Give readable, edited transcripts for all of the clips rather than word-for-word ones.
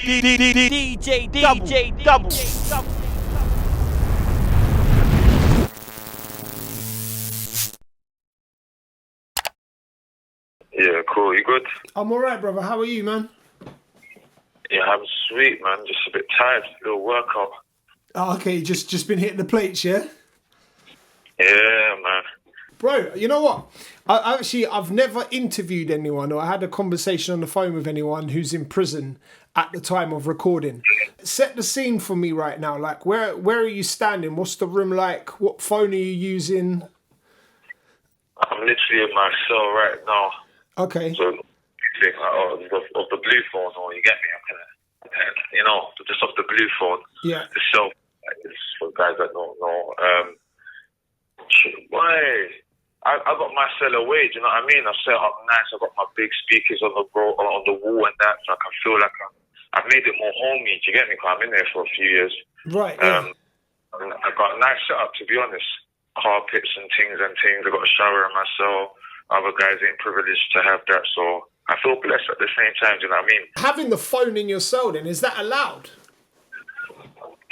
DJDUBL. Yeah, cool. You good? I'm alright, brother. How are you, man? Yeah, I'm sweet, man. Just a bit tired. Little workout. Oh, okay, just been hitting the plates, yeah? Yeah, man. Bro, you know what? I've never interviewed anyone or had a conversation on the phone with anyone who's in prison at the time of recording. Set the scene for me right now. Like, where are you standing? What's the room like? What phone are you using? I'm literally in my cell right now. Okay. So, of the blue phone, or you get me? Just off the blue phone. Yeah. The cell, it's for guys that don't know. Why? I got my cell away, do you know what I mean? I've set up nice, I've got my big speakers on the wall and that, so I can feel like I've made it more homey, do you get me? Because I'm in there for a few years. Right, yeah. And I got a nice setup, to be honest. Carpets and things. I've got a shower in my cell. Other guys ain't privileged to have that, so I feel blessed at the same time, do you know what I mean? Having the phone in your cell then, is that allowed?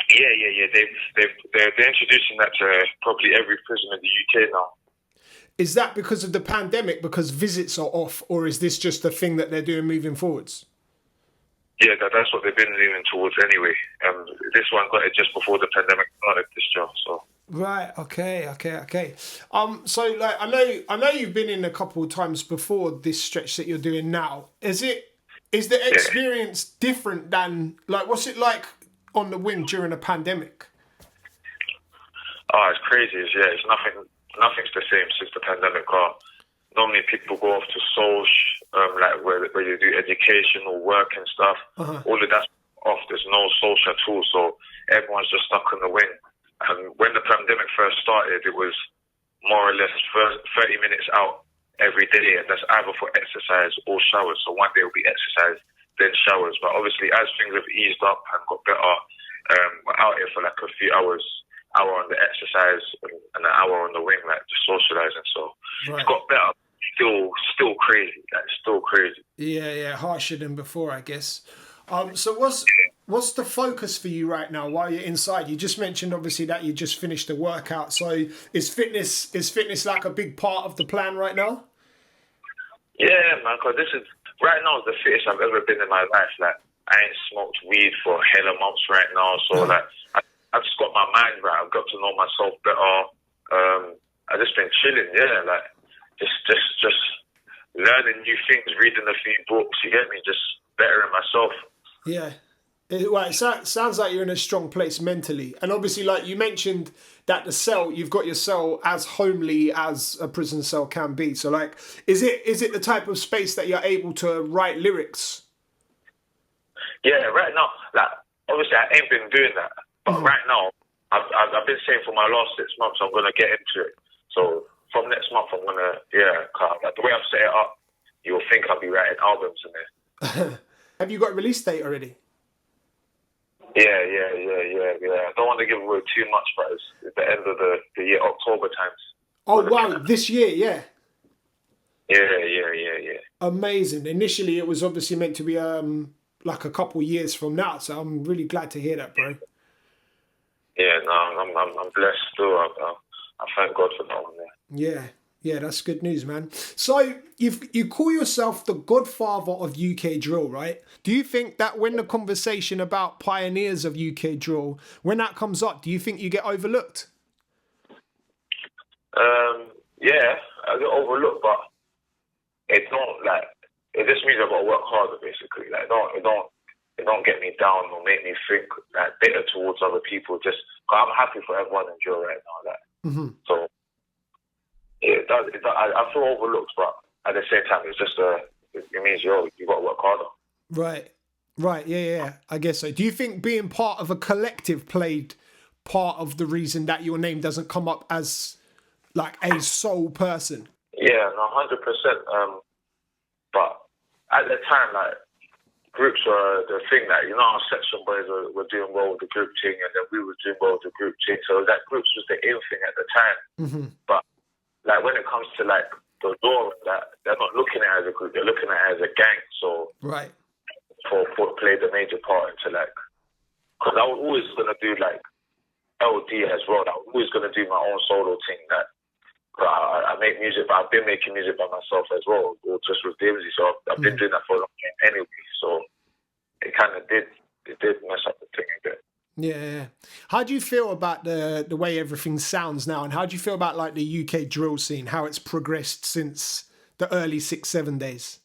Yeah. They're introducing that to probably every prison in the UK now. Is that because of the pandemic, because visits are off, or is this just a thing that they're doing moving forwards? Yeah, that's what they've been leaning towards anyway. This one got it just before the pandemic started, this job, so. Right. Okay. So like, I know you've been in a couple of times before this stretch that you're doing now. Is the experience different than, like, what's it like on the wing during a pandemic? Oh, it's crazy. It's nothing's the same since the pandemic. Normally people go off to social, like where you do education or work and stuff. Uh-huh. All of that's off. There's no social at all. So everyone's just stuck in the wing. And when the pandemic first started, it was more or less 30 minutes out every day. And that's either for exercise or showers. So one day will be exercise, then showers. But obviously, as things have eased up and got better, we're out here for like a few hours. Hour on the exercise and an hour on the wing, like just socializing. So right. It's got better. Still crazy. Like still crazy. Yeah, harsher than before, I guess. So what's the focus for you right now while you're inside? You just mentioned obviously that you just finished the workout. So is fitness like a big part of the plan right now? Yeah, man. Because this is right now is the fittest I've ever been in my life. Like I ain't smoked weed for hella months right now. So like. I've just got my mind right. I've got to know myself better. I've just been chilling, like just learning new things, reading a few books. You get me? Just bettering myself. Yeah. It sounds like you're in a strong place mentally, and obviously, like you mentioned, that you've got your cell as homely as a prison cell can be. So, like, is it the type of space that you're able to write lyrics? Yeah, right now, like obviously, I ain't been doing that. But right now, I've been saying for my last 6 months, I'm going to get into it. So from next month, I'm going to, like the way I've set it up, you'll think I'll be writing albums in there. Have you got a release date already? Yeah. I don't want to give away too much, but it's the end of the year, October times. Oh, wow, this year, yeah. Yeah. Amazing. Initially, it was obviously meant to be like a couple years from now, so I'm really glad to hear that, bro. Yeah, no, I'm blessed still. I thank God for that one there. Yeah, that's good news, man. So you call yourself the godfather of UK drill, right? Do you think that when the conversation about pioneers of UK drill, when that comes up, do you think you get overlooked? Yeah, I get overlooked, but it just means I've got to work harder, basically. Like, it don't get me down or make me think like bitter towards other people. Just cause I'm happy for everyone in jail right now. Like, So it does. I feel overlooked, but at the same time, it's just it means you got to work harder. Right. Yeah. I guess so. Do you think being part of a collective played part of the reason that your name doesn't come up as like a sole person? Yeah, 100%. But at the time, like. Groups were the thing that, our section boys were doing well with the group thing, and then we were doing well with the group thing. So that groups was the in thing at the time. Mm-hmm. But like when it comes to like the law, that they're not looking at it as a group, they're looking at it as a gang. So right. played a major part into like, because I was always gonna do like LD as well. I was always gonna do my own solo thing. That I make music, but I've been making music by myself as well, or just with Dimsy. So I've been doing that for a long time anyway. So it kind of did mess up the thing a bit. Yeah. How do you feel about the way everything sounds now, and how do you feel about like the UK drill scene, how it's progressed since the early 6-7 days?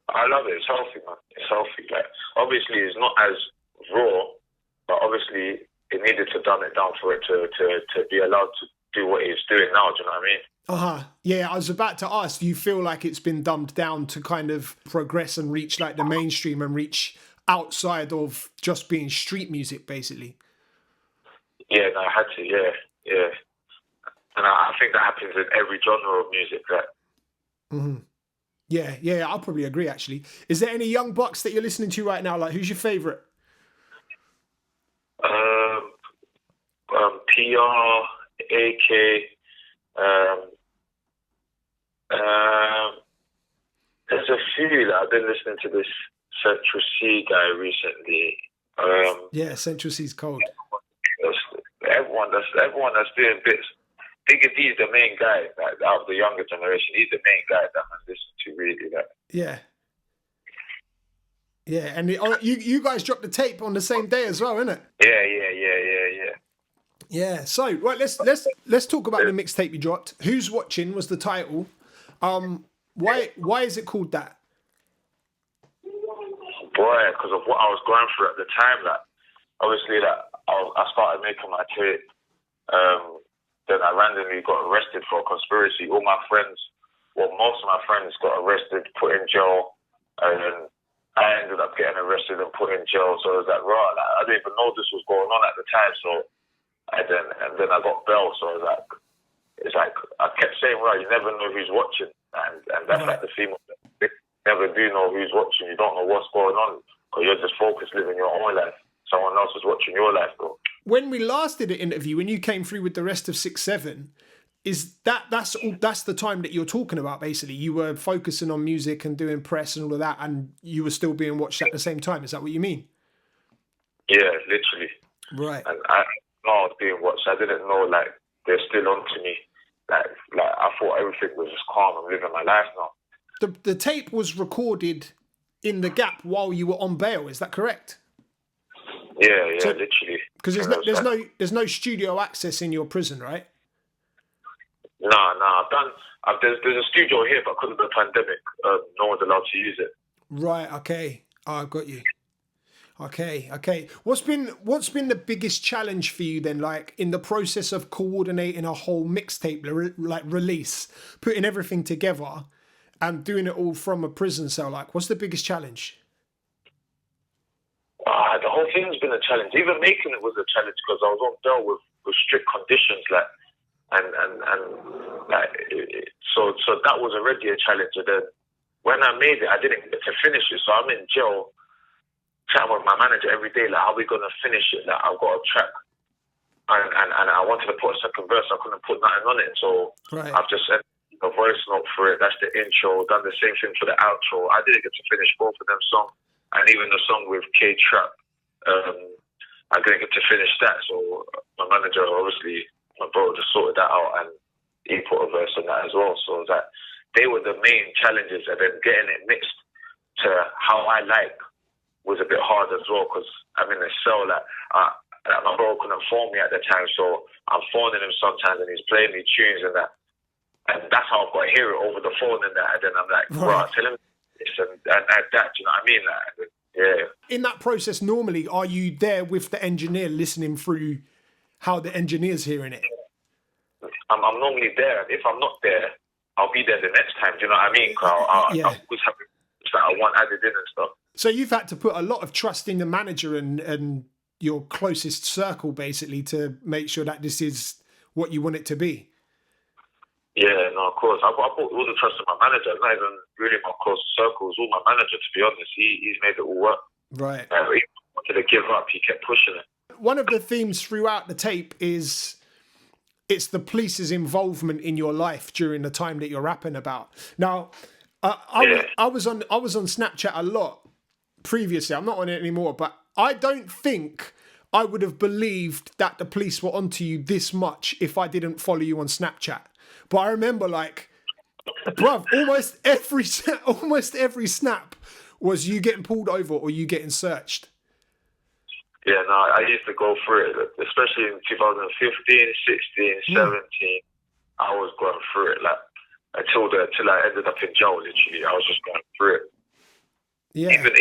I love it. It's healthy, man. It's healthy. Like, obviously, it's not as raw, but obviously, it needed to dumb it down for it to be allowed to do what it's doing now. Do you know what I mean? Yeah, I was about to ask, do you feel like it's been dumbed down to kind of progress and reach like the mainstream and reach outside of just being street music, basically? Yeah, no, I had to, yeah. And I think that happens in every genre of music. Yeah, I'll probably agree, actually. Is there any young bucks that you're listening to right now? Like, who's your favourite? PR, AK, there's a few that I've been listening to this Central C guy recently. Yeah, Central C's cold. Everyone that's doing bits. Digga D's the main guy, like, out of the younger generation. He's the main guy that I listen to, really. Like. Yeah, and you guys dropped the tape on the same day as well, innit? Yeah. Yeah. So, right, let's talk about the mixtape you dropped. Who's Watching was the title. Why is it called that? Boy, because of what I was going through at the time. That obviously, that I started making my tape. Then I randomly got arrested for a conspiracy. All my friends, well, most of my friends got arrested, put in jail, and then I ended up getting arrested and put in jail. So it was like, right, like, I didn't even know this was going on at the time. So and then I got bail. So it's like I kept saying, well, you never know who's watching, and that's like the theme of it. You never do know who's watching. You don't know what's going on because you're just focused living your own life. Someone else is watching your life, though. When we last did an interview, when you came through with the rest of 6-7, is that's the time that you're talking about, basically? You were focusing on music and doing press and all of that, and you were still being watched at the same time. Is that what you mean? Yeah, literally. Right. And I was being watched. I didn't know, like, they're still on to me. Like I thought everything was just calm. I'm living my life now. The tape was recorded in the gap while you were on bail. Is that correct? Yeah, so, literally. Because there's no studio access in your prison, right? No. There's a studio here, but because of the pandemic, no one's allowed to use it. Right. Okay. I've got you. Okay. What's been the biggest challenge for you then? Like in the process of coordinating a whole mixtape release, putting everything together, and doing it all from a prison cell. Like, what's the biggest challenge? The whole thing's been a challenge. Even making it was a challenge because I was on bail with strict conditions, like, so that was already a challenge. And then when I made it, I didn't get to finish it, so I'm in jail, chatting with my manager every day, like, how are we gonna finish it? Like, I've got a track, and I wanted to put a second verse, I couldn't put nothing on it, so right. I've just sent a voice note for it. That's the intro. Done the same thing for the outro. I didn't get to finish both of them songs. And even the song with K-Trap, I didn't get to finish that. So my manager, obviously, my bro, just sorted that out, and he put a verse on that as well. So that they were the main challenges, and then getting it mixed to how I like was a bit hard as well, because I'm in a cell that my bro couldn't phone me at the time, so I'm phoning him sometimes, and he's playing me tunes and that. And that's how I've got to hear it over the phone and that. And then I'm like, right, tell him this and that, you know what I mean? Like, yeah. In that process, normally, are you there with the engineer listening through how the engineer's hearing it? I'm normally there. If I'm not there, I'll be there the next time. Do you know what I mean? I'll always have that I want added in and stuff. So you've had to put a lot of trust in the manager and your closest circle, basically, to make sure that this is what you want it to be. Yeah, no, of course. I put all the trust in my manager. Not even really my close circles. All my manager, to be honest. He's made it all work. Right. He wanted to give up. He kept pushing it. One of the themes throughout the tape is it's the police's involvement in your life during the time that you're rapping about. Now, I was on Snapchat a lot, previously. I'm not on it anymore, but I don't think I would have believed that the police were onto you this much if I didn't follow you on Snapchat. But I remember, like, bruv, almost every snap was you getting pulled over or you getting searched. Yeah, no, I used to go through it, especially in 2015, 16, 17. I was going through it, like, until I ended up in jail, literally. I was just going through it. Yeah. Even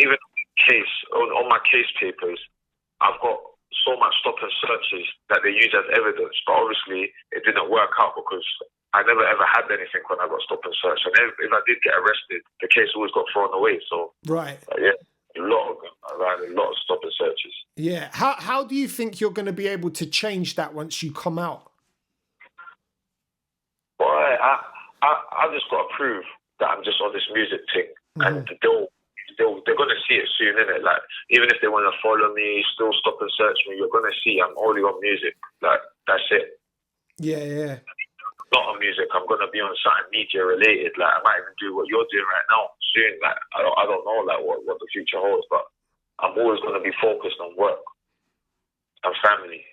case, on my case papers, I've got so much stop and searches that they use as evidence, but obviously it didn't work out because I never ever had anything when I got stop and search. And if I did get arrested, the case always got thrown away. So, right. Yeah, a lot of them. I ran a lot of stop and searches. Yeah. How do you think you're going to be able to change that once you come out? Well, I just got to prove that I'm just on this music thing, and they're going to see it soon, innit? Like, even if they want to follow me, still stop and search me, you're going to see I'm only on music. Like, that's it. Yeah. Not on music. I'm going to be on something media related. Like, I might even do what you're doing right now soon. Like, I don't know like what the future holds, but I'm always going to be focused on work and family.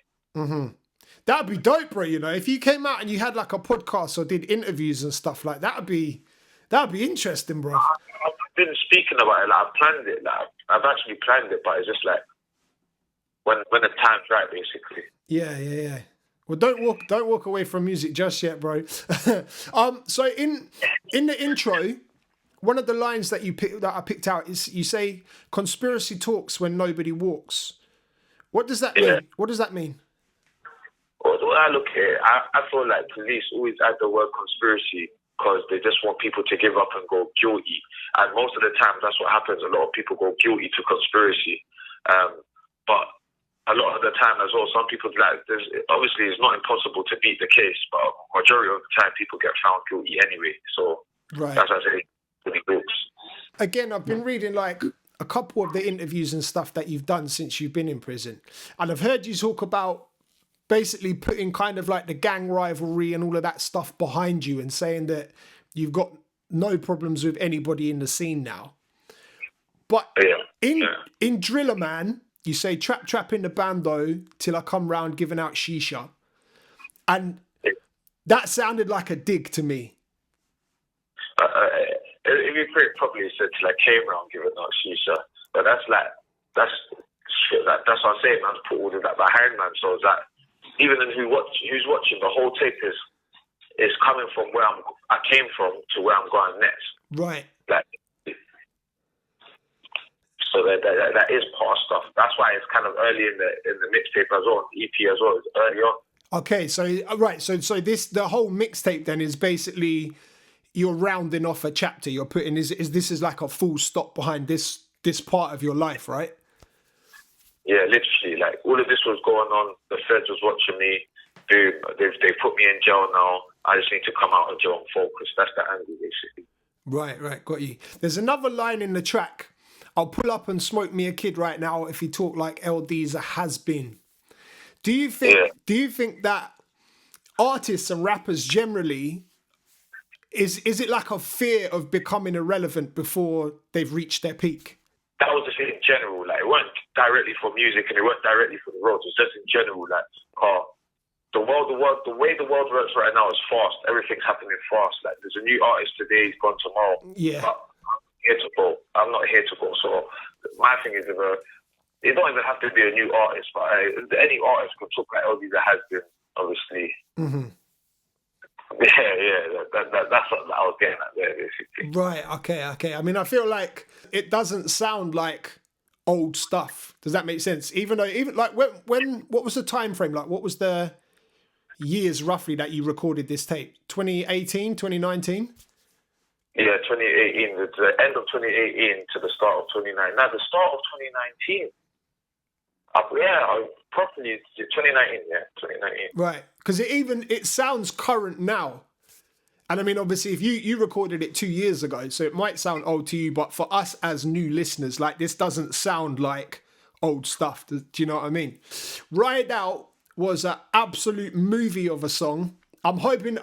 That'd be dope, bro. You know, if you came out and you had like a podcast or did interviews and stuff like that'd be interesting, bro. I've been speaking about it. Like, I've planned it. Like, I've actually planned it, but it's just like when the time's right, basically. Yeah. Well, don't walk away from music just yet, bro. So in the intro, one of the lines that I picked out is you say conspiracy talks when nobody walks. What does that mean? What does that mean? Well, when I look at it, I feel like police always add the word conspiracy because they just want people to give up and go guilty. And most of the time, that's what happens. A lot of people go guilty to conspiracy. But a lot of the time as well, some people, like, obviously it's not impossible to beat the case, but majority of the time people get found guilty anyway. So that's what I say, really books. Again, I've been reading like a couple of the interviews and stuff that you've done since you've been in prison. And I've heard you talk about basically putting kind of like the gang rivalry and all of that stuff behind you and saying that you've got no problems with anybody in the scene now. But in Driller Man, you say trap in the bando till I come round giving out shisha. And that sounded like a dig to me. If you put it properly, it said till I came round giving out shisha. But that's what I'm saying, man. Put all of that behind, man. So it's like, even in who's watching, the whole tape is coming from where I came from to where I'm going next. Right. Like, so that is past stuff. That's why it's kind of early in the mixtape as well, the EP as well. It's early on. Okay, so right, so the whole mixtape then is basically you're rounding off a chapter. You're putting this is like a full stop behind this part of your life, right? Yeah, literally, like, all of this was going on. The feds was watching me. They put me in jail now. I just need to come out of jail and focus. That's the angle, basically. Right, got you. There's another line in the track. I'll pull up and smoke me a kid right now if he talk like LD's a has-been. Do you think that artists and rappers generally, is it like a fear of becoming irrelevant before they've reached their peak? That was the thing in general. Like, it weren't directly for music and it weren't directly for the roads. It's just in general. Like, the way the world works right now is fast. Everything's happening fast. Like, there's a new artist today, he's gone tomorrow. Yeah. But I'm not here to go. So my thing is, it don't even have to be a new artist, but any artist could talk like LD that has been, obviously. Mm-hmm. Yeah. That's what I was getting at there, basically. Right. Okay. I mean, I feel like it doesn't sound like old stuff. Does that make sense? Even like when what was the time frame? Like, what was the years roughly that you recorded this tape? 2018, 2019? Yeah, 2018. The end of 2018 to the start of 2019. Now, the start of 2019. Properly 2019. Yeah, 2019. Right, because it sounds current now. And I mean, obviously, if you recorded it 2 years ago, so it might sound old to you, but for us as new listeners, like, this doesn't sound like old stuff. Do you know what I mean? Ride Out was an absolute movie of a song. I'm hoping.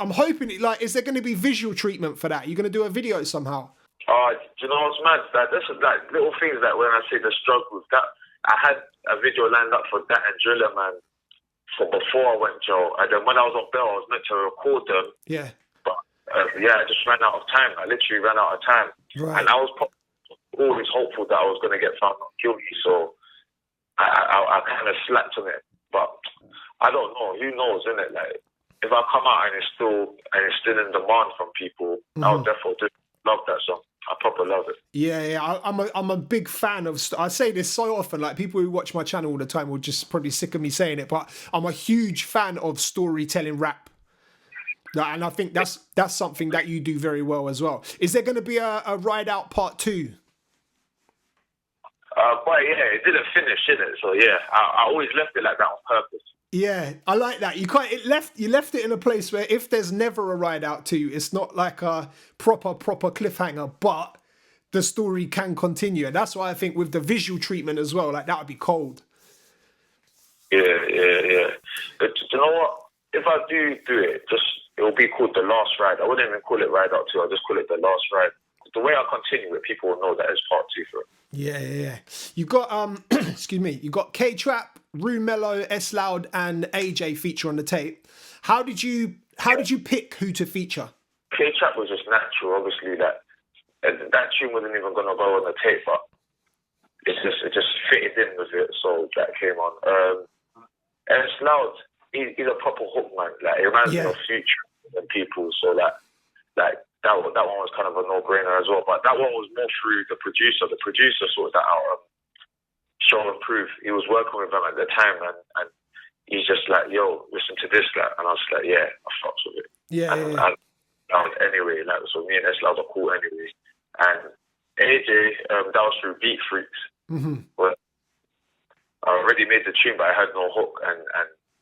Like, is there going to be visual treatment for that? You're going to do a video somehow? Do you know what's mad? That this is like little things that when I say the struggles, that I had a video lined up for that and Driller Man from before I went jail, and then when I was on bail, I was meant to record them. Yeah. But I just ran out of time. I literally ran out of time, Right. and I was always hopeful that I was going to get found not guilty. So I kind of slacked on it. But I don't know. Who knows, innit? Like if I come out and it's still in demand from people, I would definitely love that song. I proper love it. Yeah. I'm a big fan of. I say this so often. Like people who watch my channel all the time will just probably sick of me saying it, but I'm a huge fan of storytelling rap. And I think that's something that you do very well as well. Is there going to be a Ride Out Part 2? But yeah, it didn't finish, did it? So yeah, I always left it like that on purpose. Yeah, I like that. You left it in a place where if there's never a Ride Out 2, it's not like a proper cliffhanger, but the story can continue. And that's why I think with the visual treatment as well, like that would be cold. Yeah. But you know what? If I do it, it will be called The Last Ride. I wouldn't even call it Ride Out 2. I'll just call it The Last Ride. The way I continue it, people will know that it's part 2 for it. Yeah. You got excuse me. You got K-Trap, Rue Mello, S Loud, and AJ feature on the tape. How did you pick who to feature? K-Trap was just natural, obviously. That tune wasn't even gonna go on the tape, but it just fitted in with it, so that came on. S Loud, he's a proper hook man. Like it reminds me of Future and people, so that one was kind of a no-brainer as well. But that one was more through the producer. The producer sorted that out. Show and Proof. He was working with them at the time, and he's just like, "Yo, listen to this," like, and I was like, "Yeah, I fucks with it." And anyway, like, so me and S Loud are cool anyway. And AJ, that was through Beat Freaks. Mm-hmm. But I already made the tune, but I had no hook, and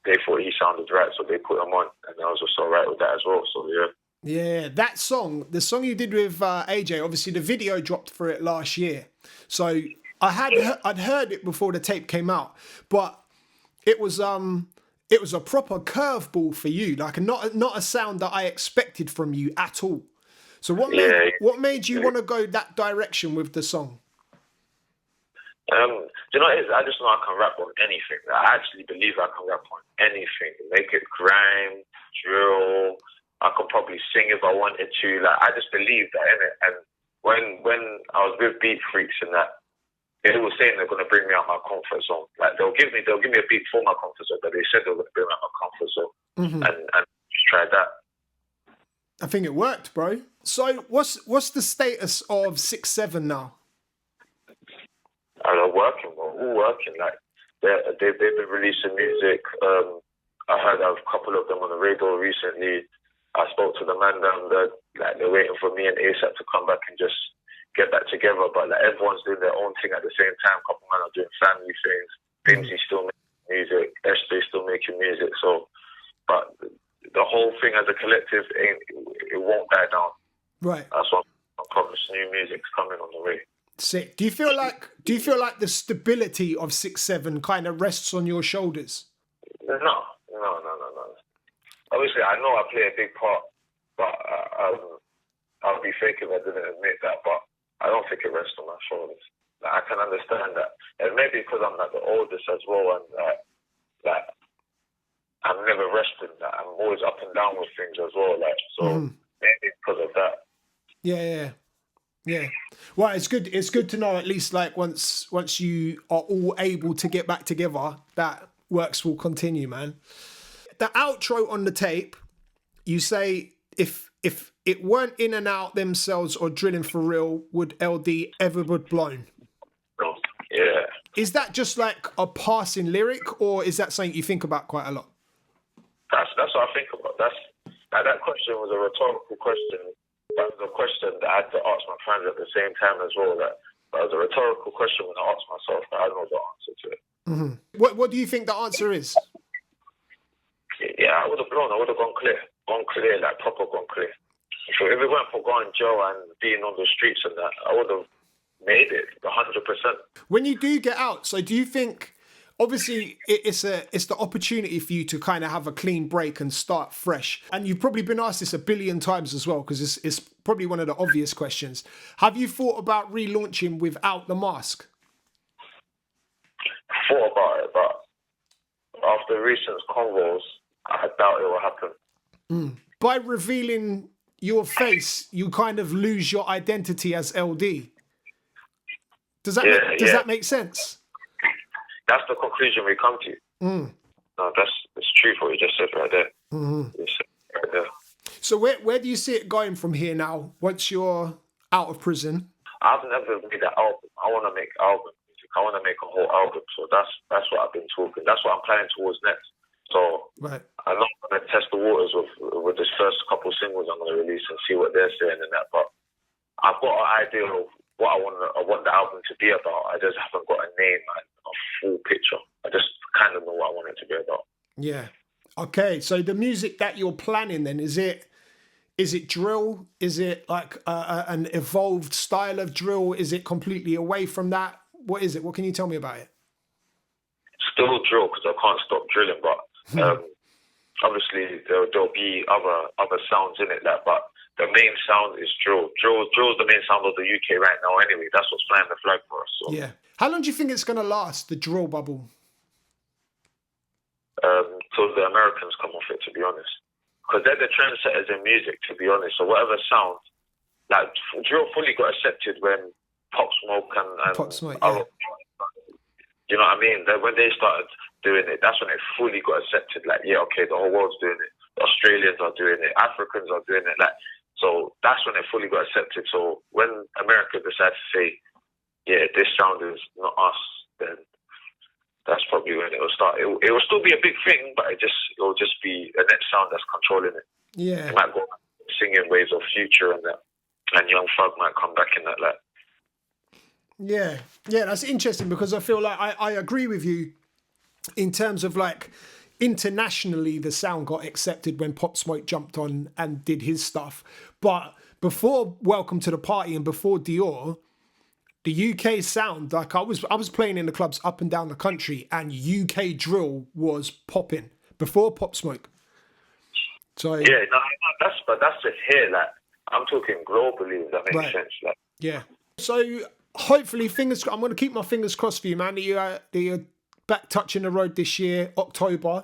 they thought he sounded right, so they put him on, and I was just all right with that as well. So yeah. Yeah, that song, the song you did with AJ, obviously the video dropped for it last year. So I'd heard it before the tape came out, but it was a proper curveball for you, like not a sound that I expected from you at all. So what made you want to go that direction with the song? You know, I just know I can rap on anything. I actually believe I can rap on anything. Make it grime, drill. I could probably sing if I wanted to. Like I just believe that in it. And when I was with Beat Freaks and that, they were saying they're going to bring me out my comfort zone. Like they'll give me a beat for my comfort zone, but they said they were going to bring me out my comfort zone. Mm-hmm. And just try that. I think it worked, bro. So what's the status of 6-7 now? We're working, we're all working. Like they've been releasing music. I heard a couple of them on the radio recently. I spoke to the man down there, like they're waiting for me and ASAP to come back and just get back together. But like everyone's doing their own thing at the same time. A couple men are doing family things. Binsy's still making music. SJ's still making music. So, but the whole thing as a collective, it won't die down. Right. That's what I promise. New music's coming on the way. Sick. Do you feel like the stability of 6-7 kind of rests on your shoulders? No. Obviously, I know I play a big part, but I'll be fake if I didn't admit that. But I don't think it rests on my shoulders. Like, I can understand that, and maybe because I'm like the oldest as well, and like I'm never resting. Like, I'm always up and down with things as well. Like so, maybe because of that. Yeah. Well, it's good. It's good to know at least like once you are all able to get back together, that works will continue, man. The outro on the tape, you say if it weren't in and out themselves or drilling for real, would LD ever would blown? Yeah. Is that just like a passing lyric, or is that something you think about quite a lot? That's what I think about. That question was a rhetorical question. That was a question that I had to ask my friends at the same time as well. That was a rhetorical question when I asked myself, but I know the answer to it. Mm-hmm. What do you think the answer is? Yeah, I would have blown. I would have gone clear, like proper gone clear. So if it weren't for going jail and being on the streets and that, I would have made it 100%. When you do get out, so do you think? Obviously, it's the opportunity for you to kind of have a clean break and start fresh. And you've probably been asked this a billion times as well, because it's probably one of the obvious questions. Have you thought about relaunching without the mask? Thought about it, but after recent convos, I doubt it will happen. By revealing your face, you kind of lose your identity as LD. Does that make sense? That's the conclusion we come to. No, it's true what you just said right there. You said right there. So where do you see it going from here now, once you're out of prison? I've never made an album. I want to make album music. I want to make a whole album. So that's what I've been talking. That's what I'm planning towards next. So I'm not going to test the waters with this first couple singles I'm going to release and see what they're saying and that. But I've got an idea of what I want the album to be about. I just haven't got a name and a full picture. I just kind of know what I want it to be about. Yeah. Okay. So the music that you're planning then, is it drill? Is it like an evolved style of drill? Is it completely away from that? What is it? What can you tell me about it? Still drill, because I can't stop drilling, but obviously there'll be other sounds in it, but the main sound is drill. Drill's the main sound of the UK right now anyway. That's what's flying the flag for us. So. Yeah. How long do you think it's going to last, the drill bubble? Till the Americans come off it, to be honest. Because they're the trendsetters in music, to be honest. So whatever sound, like drill fully got accepted when Pop Smoke and Pop Smoke, other, you know what I mean? When they started doing it, that's when it fully got accepted. Like, yeah, okay, the whole world's doing it. The Australians are doing it. Africans are doing it. Like, so that's when it fully got accepted. So when America decided to say, yeah, this sound is not us, then that's probably when it will start. It will still be a big thing, but it'll just be a next sound that's controlling it. Yeah. It might go singing waves of Future and that, and Young Thug might come back in that. Like. Yeah, that's interesting because I feel like I agree with you in terms of like internationally the sound got accepted when Pop Smoke jumped on and did his stuff. But before Welcome to the Party and before Dior, the UK sound, like I was playing in the clubs up and down the country and UK drill was popping before Pop Smoke. So yeah, that's just here. Like I'm talking globally. If that makes sense. Like yeah. So hopefully, I'm going to keep my fingers crossed for you, man. That you're back touching the road this year, October,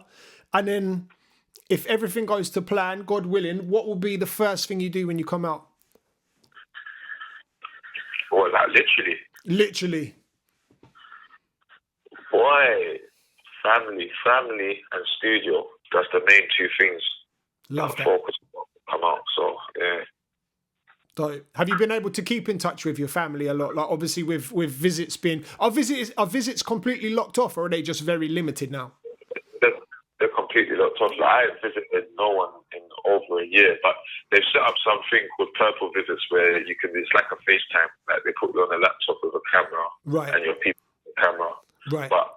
and then if everything goes to plan, God willing, what will be the first thing you do when you come out? Well, like literally. Literally. Boy, family and studio. That's the main two things. Love that. Focus on come out. So yeah. So, have you been able to keep in touch with your family a lot? Like obviously with visits being, are visits completely locked off, or are they just very limited now? They're completely locked off. Like, I haven't visited no one in over a year, but they've set up something called Purple Visits where you can. It's like a FaceTime. Like they put you on a laptop with a camera, right, and your people with a camera, right. But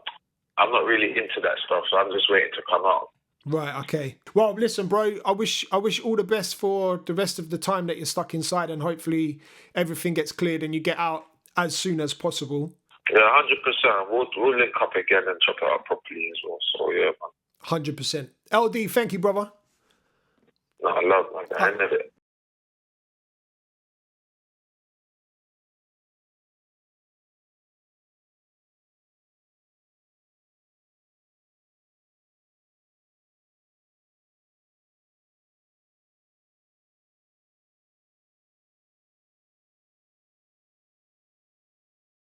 I'm not really into that stuff, so I'm just waiting to come out. Right, okay. Well, listen, bro, I wish all the best for the rest of the time that you're stuck inside, and hopefully everything gets cleared and you get out as soon as possible. Yeah, 100%. We'll link up again and chop it up properly as well. So, yeah, man. 100%. LD, thank you, brother. No, I love, man. I never...